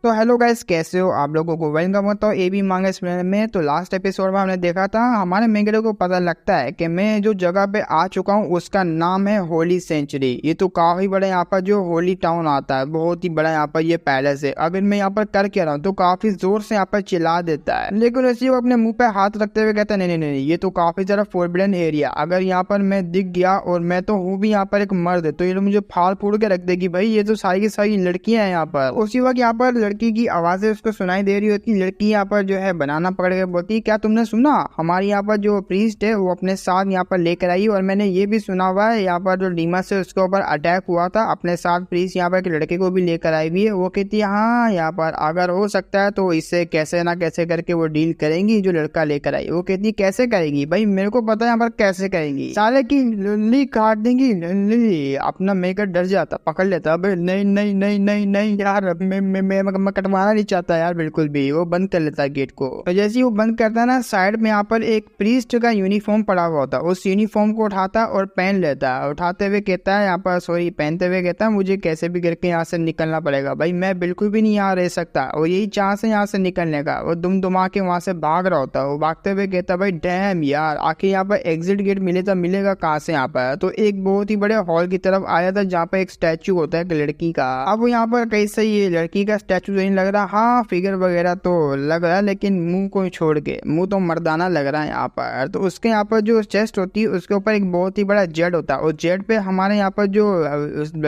तो hello guys, कैसे हो आप लोगों को वेलकम होता हूँ एबी मांगा एक्सप्लेनर में। तो लास्ट एपिसोड में हमने देखा था हमारे मेंगड़े को पता लगता है कि मैं जो जगह पे आ चुका हूँ उसका नाम है होली सेंचुरी। ये तो काफी बड़ा यहाँ पर जो होली टाउन आता है, बहुत ही बड़ा यहाँ पर ये पैलेस है। अगर मैं यहाँ पर कर क्या रहा हूँ तो काफी जोर से यहाँ पर चिल्ला देता है, लेकिन उसी को अपने मुंह पे हाथ रखते हुए कहता है नहीं नहीं नहीं, ये तो काफी ज्यादा फोरबिडन एरिया। अगर यहाँ पर मैं दिख गया और मैं तो हूँ भी यहाँ पर एक मर्द, तो ये लोग मुझे फाड़ फूड़ के रख देगी। भाई ये तो सारी की सारी लड़कियां हैं यहाँ पर। उसी वक्त यहाँ पर लड़की की आवाजें उसको सुनाई दे रही होती। लड़की यहाँ पर जो है बनाना पकड़ के बोलती, क्या तुमने सुना हमारी यहाँ पर जो प्रीस्ट है वो अपने साथ यहाँ पर लेकर आई, और मैंने ये भी सुना हुआ है यहाँ पर जो डीमा से उसके ऊपर अटैक हुआ था, अपने साथ प्रीस्ट यहाँ पर एक लड़के को भी लेकर आई हुई है। वो कहती है हाँ यहाँ पर अगर हो सकता है तो इससे कैसे ना कैसे करके वो डील करेंगी जो लड़का लेकर आई। वो कहती है कैसे करेगी? भाई मेरे को पता है यहाँ पर कैसे करेंगी, साले की लुल्ली काट देंगी। लुल्ली अपना मेकर डर जाता, पकड़ लेता। भाई नहीं नहीं नहीं नहीं नहीं यार, मैं कटवाना नहीं चाहता यार बिल्कुल भी। वो बंद कर लेता है गेट को। तो जैसे ही वो बंद करता है ना, साइड में यहाँ पर एक प्रीस्ट का यूनिफॉर्म पड़ा हुआ होता है। उस यूनिफॉर्म को उठाता और पहन लेता है। उठाते हुए कहता है यहाँ पर सॉरी पहनते हुए कहता है मुझे कैसे भी करके यहाँ से निकलना पड़ेगा। भाई मैं बिल्कुल भी नहीं यहाँ रह सकता, और यही चांस है यहाँ से निकलने का। वो दुम दुमा के वहां से भाग रहा होता है। वो भागते हुए कहता है भाई डैम यार, आखिर यहाँ पर एग्जिट गेट मिलेगा कहाँ से यहाँ पर। तो एक बहुत ही बड़े हॉल की तरफ आया था जहाँ पर एक स्टैचू होता है एक लड़की का। अब यहाँ पर कैसे ये लड़की का स्टैचू नहीं लग रहा, हाँ फिगर वगैरह तो लग रहा है, लेकिन मुंह को छोड़ के मुंह तो मर्दाना लग रहा है यहाँ पर। तो उसके यहाँ पर जो चेस्ट होती है उसके ऊपर एक बहुत ही बड़ा जेड होता है, और जेड पे हमारे यहाँ पर जो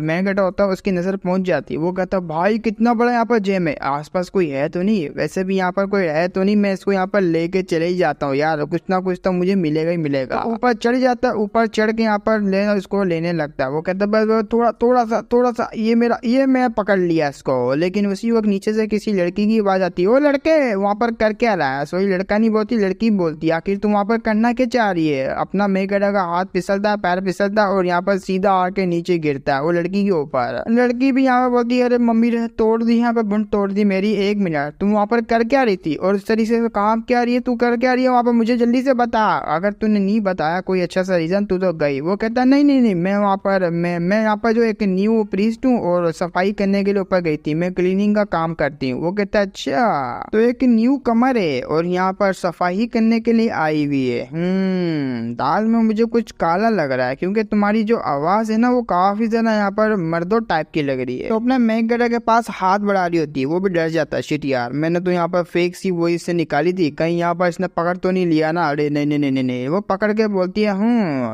मैगटा होता है उसकी नजर पहुंच जाती है। वो कहता है भाई कितना बड़ा यहाँ पर जेम है, आसपास कोई है तो नहीं? वैसे भी यहाँ पर कोई है तो नहीं, मैं इसको यहाँ पर लेके चले ही जाता हूँ यार, कुछ ना कुछ तो मुझे मिलेगा ही मिलेगा। ऊपर चढ़ जाता है, ऊपर चढ़ के यहाँ पर इसको लेने लगता है। वो कहता है बस थोड़ा सा ये मैं पकड़ लिया इसको। लेकिन उसी वक्त नीचे से किसी लड़की की आवाज आती है, ओ लड़के वहां पर कर क्या रहा है? सोई लड़का नहीं बोलती, लड़की बोलती आखिर तुम वहां पर करना क्या चाह रही है? अपना मेगड़ा का हाथ फिसलता है, पैर फिसलता है और यहाँ पर सीधा आके नीचे गिरता है वो लड़की के ऊपर। लड़की भी यहाँ पर बोलती है अरे मम्मी तोड़ दी, यहाँ पर बुंड तोड़ दी मेरी, 1 मिनट तुम वहां पर कर क्या रही थी और इस तरीके से काम क्या रही है, तू कर क्या रही है वहां पर, मुझे जल्दी से बता। अगर तूने नहीं बताया कोई अच्छा सा रीजन तू तो गई। वो कहता नहीं नहीं नहीं, मैं वहां पर मैं यहाँ पर जो एक न्यू प्रीस्ट हूँ और सफाई करने के लिए ऊपर गई थी, मैं क्लीनिंग का काम करती हूँ। वो कहता है अच्छा तो एक न्यू कमर है और यहाँ पर सफाई करने के लिए आई हुई है। दाल में मुझे कुछ काला लग रहा है, क्योंकि तुम्हारी जो आवाज है ना वो काफी ज्यादा यहाँ पर मर्दों टाइप की लग रही है। तो अपने मैगड़ा के पास हाथ बढ़ा रही होती है, वो भी डर जाता है, शिट यार मैंने तो यहाँ पर फेक सी वो इससे निकाली थी, कहीं यहाँ पर इसने पकड़ तो नहीं लिया ना? अरे नहीं नहीं नहीं नहीं। वो पकड़ के बोलती है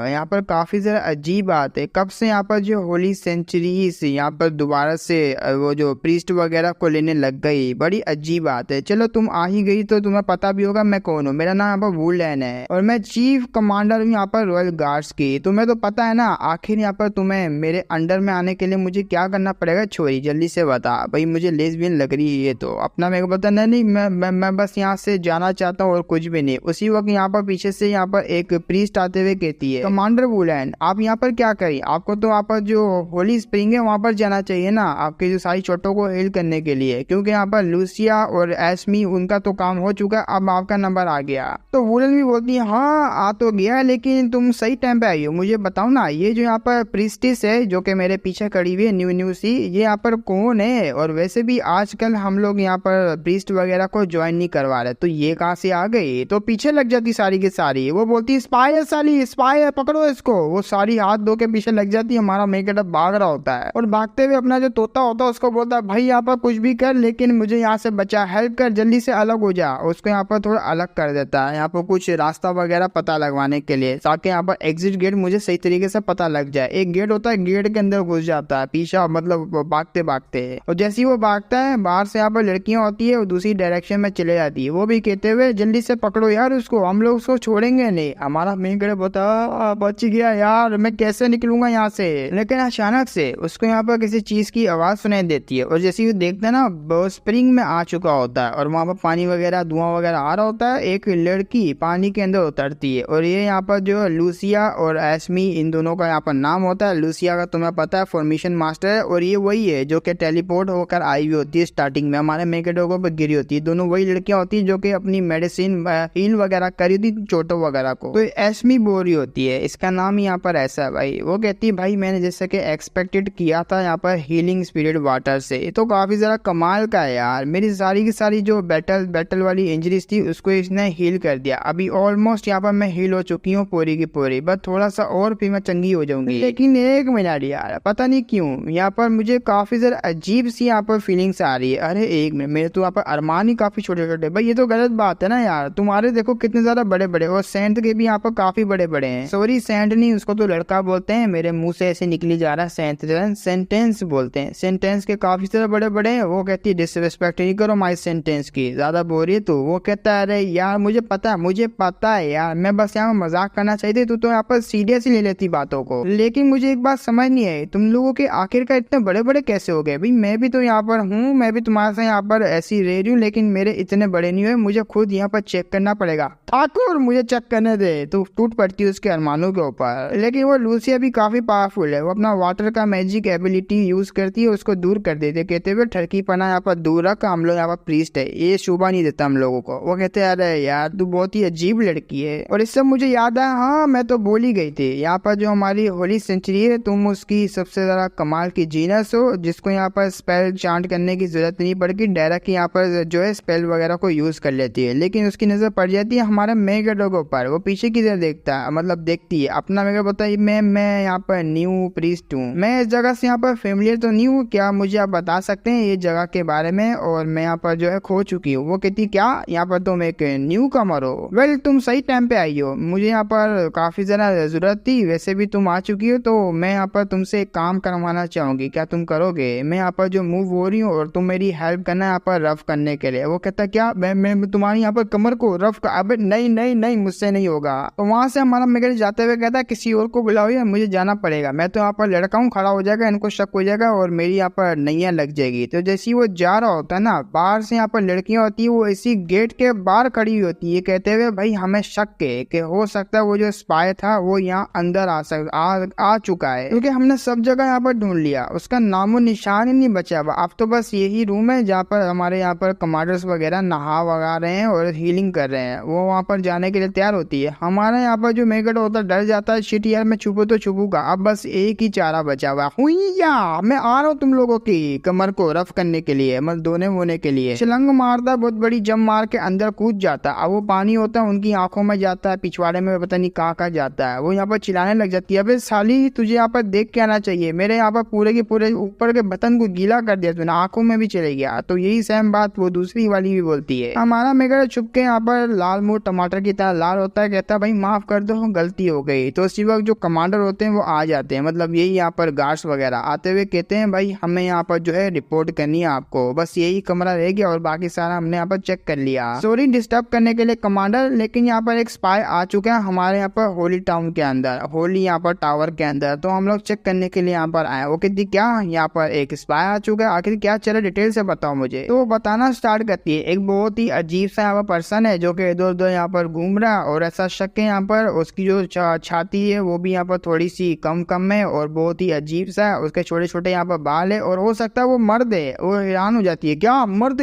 यहाँ पर काफी ज्यादा अजीब बात है, कब से यहाँ पर जो होली सेंचुरी से यहाँ पर दोबारा से वो जो प्रीस्ट वगैरह को लेने लग गई, बड़ी अजीब बात है। चलो तुम आ ही गई तो तुम्हें पता भी होगा मैं कौन हूँ। मेरा नाम यहाँ पर वुडलैंड है और मैं चीफ कमांडर हूँ यहाँ पर रॉयल गार्ड्स की। तुम्हें तो पता है ना आखिर यहाँ पर तुम्हें मेरे अंडर में आने के लिए मुझे क्या करना पड़ेगा? छोरी जल्दी से बता। भाई मुझे लेस्बियन लग रही है ये तो। अपना मेरे को पता नहीं, मैं बस यहाँ से जाना चाहता हूँ और कुछ भी नहीं। उसी वक्त यहाँ पर पीछे से यहाँ पर एक प्रीस्ट आते हुए कहती है कमांडर वुडलैंड आप यहाँ पर क्या करें? आपको तो यहाँ पर जो होली स्प्रिंग है वहां पर जाना चाहिए ना, आपके जो सारी चोटों को हील करने के लिए, क्योंकि यहाँ पर लूसिया और एस्मी उनका तो काम हो चुका है, अब आपका नंबर आ गया। तो वुडलैंड भी बोलती है हाँ आ तो गया, लेकिन तुम सही टाइम पे आई हो। मुझे बताओ ना ये जो यहाँ पर प्रीस्टिस है जो कि मेरे पीछे खड़ी हुई है न्यू सी, ये यहाँ पर कौन है? और वैसे भी आजकल हम लोग यहाँ पर प्रीस्ट वगैरह को ज्वाइन नहीं करवा रहे, तो ये कहाँ से आ गई? तो पीछे लग जाती सारी की सारी। वो बोलती स्पाई है साली, स्पाई है, पकड़ो इसको। वो सारी हाथ धो के पीछे लग जाती है। हमारा मेकअप भाग रहा होता है और भागते हुए अपना जो तोता होता है उसको बोलता है भाई यहाँ पर कुछ भी कर लेकिन मुझे यहाँ से बचा, हेल्प कर, जल्दी से अलग हो जा। उसको यहाँ पर थोड़ा अलग कर देता है, यहाँ पर कुछ रास्ता वगैरह पता लगवाने के लिए, ताकि यहाँ पर एग्जिट गेट मुझे सही तरीके से पता लग जाए। एक गेट होता है, गेट के अंदर घुस जाता है पीछा, मतलब भागते भागते। और जैसे ही वो भागता है बाहर से यहाँ पर लड़कियां होती है और दूसरी डायरेक्शन में चले जाती है। वो भी कहते हुए जल्दी से पकड़ो यार उसको, हम लोग उसको छोड़ेंगे नहीं। हमारा मेन गेट बता बच गया यार, मैं कैसे निकलूंगा यहाँ से? लेकिन अचानक से उसको यहाँ पर किसी चीज की आवाज सुनाई देती है, और जैसे ही देखता है ना वो स्प्रिंग में आ चुका होता है और वहां पर पानी वगैरह धुआं वगैरह आ रहा होता है। एक लड़की पानी के अंदर उतरती है और ये यहाँ पर जो लूसिया और एस्मी इन दोनों का यहाँ पर नाम होता है। लूसिया का तुम्हें पता है फॉर्मेशन मास्टर है, और ये वही है जो कि टेलीपोर्ट होकर आई हुई होती है स्टार्टिंग में, हमारे मेकेडोगो पर गिरी होती है। दोनों वही लड़कियां होती है जो कि अपनी मेडिसिन हील वगैरह करी थी चोटों वगैरह को। तो एस्मी बोल रही होती है, इसका नाम यहाँ पर ऐसा है भाई। वो कहती है भाई मैंने जैसे कि एक्सपेक्टेड किया था यहाँ पर हीलिंग स्पिरिट वाटर से, ये तो काफी ज्यादा कमाल का है यार, मेरी सारी की सारी जो बैटल वाली इंजरीज थी उसको इसने हील कर दिया। अभी ऑलमोस्ट यहाँ पर मैं हील हो चुकी हूँ पूरी की पूरी, बस थोड़ा सा और फिर मैं चंगी हो जाऊंगी। लेकिन एक मिनट यार, पता नहीं क्यों यहाँ पर मुझे काफी ज्यादा अजीब सी यहाँ पर फीलिंग्स आ रही है। अरे एक मिनट, मेरे तो यहाँ पर अरमान ही काफी छोटे छोटे। भाई ये तो गलत बात है ना यार, तुम्हारे देखो कितने ज्यादा बड़े बड़े, और सेंट के भी यहाँ पर काफी बड़े बड़े हैं। सॉरी सेंट नहीं, उसको तो लड़का बोलते हैं, मेरे मुंह से ऐसे निकली जा रहा है सेंटेंस बोलते हैं। सेंटेंस के काफी ज्यादा बड़े बड़े हैं। वो कहती है डिसरिस्पेक्ट नहीं करो माई सेंटेंस की, ज्यादा बोल रही है तो। वो कहता है अरे यार मुझे पता है यार, मैं बस यहाँ मजाक करना चाहिए, तू तो यहाँ पर सीरियस ही ले लेती बातों को। लेकिन मुझे एक बात समझ नहीं आई, तुम लोगों के आखिरकार इतने बड़े बड़े कैसे हो गए? भाई मैं भी तो यहाँ पर हूँ, मैं भी तुम्हारे साथ यहाँ पर ऐसी रह रही हूँ, लेकिन मेरे इतने बड़े नहीं हुए। मुझे खुद यहाँ पर चेक करना पड़ेगा। ठाकुर मुझे चेक करने दे। तो टूट पड़ती है उसके अरमानों के ऊपर। लेकिन वो लूसिया भी काफी पावरफुल है, वो अपना वाटर का मैजिक एबिलिटी यूज करती है, उसको दूर कर देते, कहते हुए ठरकी पना यहाँ पर दूर रख, हम लोग यहाँ पर प्रीस्ट है, ये शोभा नहीं देता हम लोगों को। वो कहते हैं अरे यार तू बहुत ही अजीब लड़की है। और इस सब मुझे याद आया, हाँ मैं तो बोल ही गई थी, यहाँ पर जो हमारी होली सेंचुरी है, तुम उसकी सबसे ज्यादा कमाल की जीनस हो, जिसको यहाँ पर स्पेल चांट करने की जरूरत नहीं पड़ती, डायरेक्ट यहाँ पर जो है स्पेल वगैरह को यूज कर लेती है। लेकिन उसकी नजर पड़ जाती है हमारे मेगाडो के ऊपर। वो पीछे की तरफ देखता है, मतलब देखती है अपना मेगा, बताइए मैं यहाँ पर न्यू प्रीस्ट हूँ, मैं इस जगह से यहाँ पर फेमिलियर तो नहीं हूँ, क्या मुझे आप बता सकते हैं ये जगह के बारे में? और मैं यहाँ पर जो है खो चुकी हूँ। वो कहती क्या यहाँ पर तुम एक न्यू कमर हो? वेल तुम सही टाइम पे आई हो, मुझे यहाँ पर काफी ज्यादा जरूरत थी, वैसे भी तुम आ चुकी हो, तो मैं यहाँ पर तुमसे एक काम करवाना चाहूंगी, क्या तुम करोगे? मैं यहाँ पर जो मूव हो रही हूँ और तुम मेरी हेल्प करना यहाँ पर रफ करने के लिए। वो कहता क्या मैं तुम्हारी यहाँ पर कमर को रफ कर? अब नहीं मुझसे नहीं होगा। तो वहां से हमारा मेगर जाते हुए कहता है किसी और को बुलाओ या मुझे जाना पड़ेगा, मैं तो यहाँ पर लड़का हूँ, खड़ा हो जाएगा, इनको शक हो जाएगा और मेरी यहाँ पर नैया लग जाएगी। तो जैसे वो जा रहा होता है ना, बाहर से यहाँ पर लड़कियां होती है, वो इसी गेट के बाहर खड़ी होती है, कहते हुए भाई हमें शक है कि हो सकता है वो जो स्पाई था वो यहाँ अंदर आ चुका है, क्योंकि हमने सब जगह यहाँ पर ढूंढ लिया, उसका नामो निशान ही नहीं बचा हुआ। अब तो बस यही रूम है जहाँ पर हमारे यहाँ पर कमांडर्स वगैरह नहा वगा रहे हैं और हीलिंग कर रहे हैं। वो वहाँ पर जाने के लिए तैयार होती है। हमारे यहाँ पर जो मेगड होता है डर जाता है, शिट यार मैं छुपू तो छुपूगा, अब बस एक ही चारा बचा हुआ, हुईया मैं आ रहा हूँ तुम लोगों की कमर को रफ करने के लिए, मतलब धोने वोने के लिए। छलंग मारता, बहुत बड़ी जम मार के अंदर कूद जाता। अब वो पानी होता है उनकी आंखों में जाता है, पिछवाड़े में पता नहीं कहाँ जाता है। वो यहाँ पर चिल्लाने लग जाती है अबे साली तुझे यहाँ पर देख के आना चाहिए, मेरे यहाँ पर पूरे के पूरे ऊपर के बटन को गीला कर दिया तूने, आंखों में भी चले गया। तो यही सेम बात वो दूसरी वाली भी बोलती है। हमारा मेगर छुप के यहाँ पर लाल मुंह टमाटर की तरह लाल होता है, कहता है भाई माफ कर दो गलती हो गई। तो उसी वक्त जो कमांडर होते हैं वो आ जाते हैं, मतलब यही यहाँ पर गार्ड्स वगैरह आते हुए कहते हैं भाई हमें यहाँ पर जो है रिपोर्ट करनी है आपको, बस यही कमरा रह गया और बाकी सारा हमने यहाँ पर चेक कर लिया। सॉरी डिस्टर्ब करने के लिए कमांडर, लेकिन यहाँ पर एक स्पाई आ चुका है हमारे यहाँ पर होली टाउन के अंदर, होली यहाँ पर टावर के अंदर, तो हम लोग चेक करने के लिए यहाँ पर आए। वो कहती क्या यहाँ पर एक स्पाई आ चुका है, आखिर क्या चले डिटेल से बताओ मुझे। तो बताना स्टार्ट करती है, एक बहुत ही अजीब सा यहाँ पर पर्सन है जो कि इधर उधर यहाँ पर घूम रहा है और ऐसा शक है यहाँ पर उसकी जो छाती है वो भी यहाँ पर थोड़ी सी कम है और बहुत ही अजीब सा है, उसके छोटे छोटे यहाँ पर बाल है और हो सकता है वो मर्द है। वो हैरान हो जाती है क्या मर्द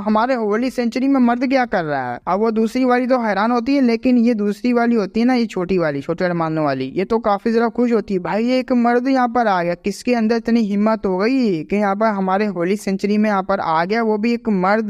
हमारे होली सेंचुरी में मर्द क्या कर रहा है? अब वो दूसरी वाली तो हैरान होती है, लेकिन ये दूसरी वाली होती है ना, ये छोटी वाली छोटे अरमानों वाली, ये तो काफी ज्यादा खुश होती है, भाई ये एक मर्द यहाँ पर आ गया, किसके अंदर इतनी हिम्मत हो गई कि यहाँ पर हमारे होली सेंचुरी में यहाँ पर आ गया, वो भी एक मर्द।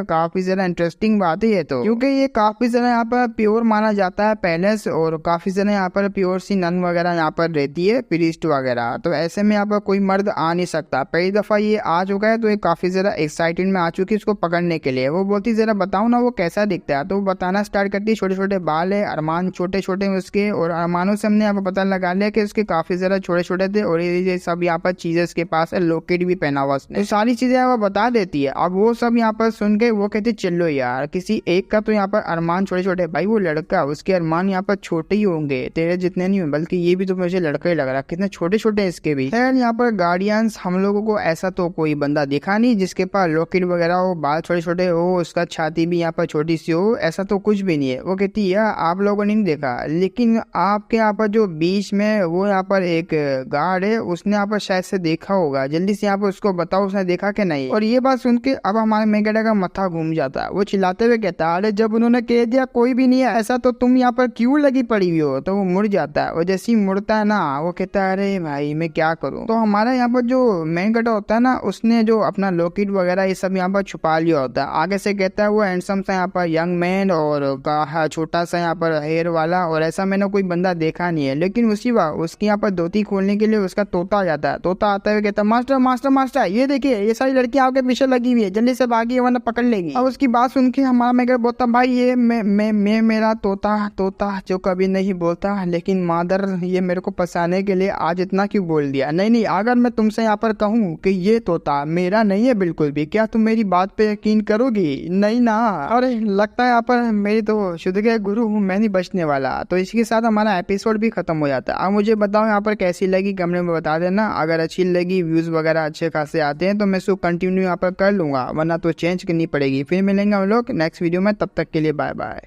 काफी ज्यादा इंटरेस्टिंग बात है ये तो, क्योंकि ये काफी ज्यादा यहाँ पर प्योर माना जाता है पैलेस, और काफी ज्यादा यहाँ पर प्योर सी नन वगैरह यहाँ पर रहती है, प्रीस्ट वगैरह, तो ऐसे में यहाँ पर कोई मर्द आ नहीं सकता। पहली दफा ये आ चुका है तो ये काफी ज्यादा एक्साइटेड में आ चुकी है उसको पकड़ने के लिए। वो बोलती जरा बताओ ना वो कैसा दिखता है, तो वो बताना स्टार्ट करती है, छोटे छोटे बाल है, अरमान छोटे छोटे उसके, और अरमानों से हमने यहाँ पर पता लगा लिया कि उसके काफी ज्यादा छोटे छोटे थे और ये सब यहाँ पर चीजें इसके पास है, लॉकेट भी पहना हुआ उसने, तो सारी चीजें यहाँ पर बता देती है। अब वो सब यहाँ पर सुन के वो कहती चलो यार किसी एक का तो यहाँ पर अरमान छोटे छोटे, भाई वो लड़का उसके अरमान यहाँ पर छोटे ही होंगे, तेरे जितने नहीं, बल्कि ये भी तो मुझे लड़का ही लग रहा है, कितने छोटे छोटे इसके भी। खैर यहाँ पर गार्डियंस हम लोगों को ऐसा तो कोई बंदा दिखा नहीं जिसके पास लॉकेट वगैरह हो, बाल छोटे छोटे हो, उसका छाती भी यहाँ पर छोटी सी हो, ऐसा तो कुछ भी नहीं है। वो कहती है आप लोगों ने नहीं देखा, लेकिन आपके यहाँ पर जो बीच में वो यहाँ पर एक गार्ड है, उसने यहाँ पर शायद से देखा होगा, जल्दी से यहाँ पर उसको बताओ उसने देखा कि नहीं। और ये बात सुन के अब हमारे मेगड़ा का मत्था घूम जाता है, वो चिल्लाते हुए कहता है अरे जब उन्होंने कह दिया कोई भी नहीं है ऐसा तो तुम यहाँ पर क्यों लगी पड़ी हुई हो। तो वो मुड़ जाता है, और जैसे ही मुड़ता है ना वो कहता है अरे भाई मैं क्या करूं। तो हमारा यहाँ पर जो मेन गड्ढा होता है ना उसने जो अपना लॉकेट वगैरह ये सब यहाँ पर छुपा लिया होता है। आगे से कहता है वो हैंडसम सा यहाँ पर यंग मैन और छोटा सा यहाँ पर हेयर वाला, और ऐसा मैंने कोई बंदा देखा नहीं है। लेकिन उसी वक्त उसकी यहाँ पर धोती खोलने के लिए उसका तोता आ जाता है। तोता आता है कहता है मास्टर मास्टर मास्टर ये देखिए ये सारी लड़कियां आपके पीछे लगी हुई है, जल्दी से भागिए वरना पकड़ लेगी। अब उसकी बात सुन के हमारा मेगर बोलता भाई ये मैं मेरा तोता तोता जो कभी नहीं बोलता, लेकिन मादर ये मेरे को फंसाने के लिए आज इतना क्यों बोल दिया। नहीं नहीं, अगर मैं तुमसे यहाँ पर कहूँ कि ये तोता मेरा नहीं है बिल्कुल भी, क्या तुम मेरी बात पे यकीन करोगी? नहीं ना। अरे लगता है यहाँ पर मेरी तो शुद्ध के गुरु हूँ, मैं नहीं बचने वाला। तो इसके साथ हमारा एपिसोड भी खत्म हो जाता है। अब मुझे बताओ यहाँ पर कैसी लगी, कमेंट में बता देना। अगर अच्छी लगी, व्यूज वगैरह अच्छे खासे आते हैं तो मैं इसको कंटिन्यू यहाँ पर कर लूंगा, वरना तो चेंज करनी पड़ेगी। फिर मिलेंगे हम लोग नेक्स्ट वीडियो में, तब तक के लिए बाय बाय।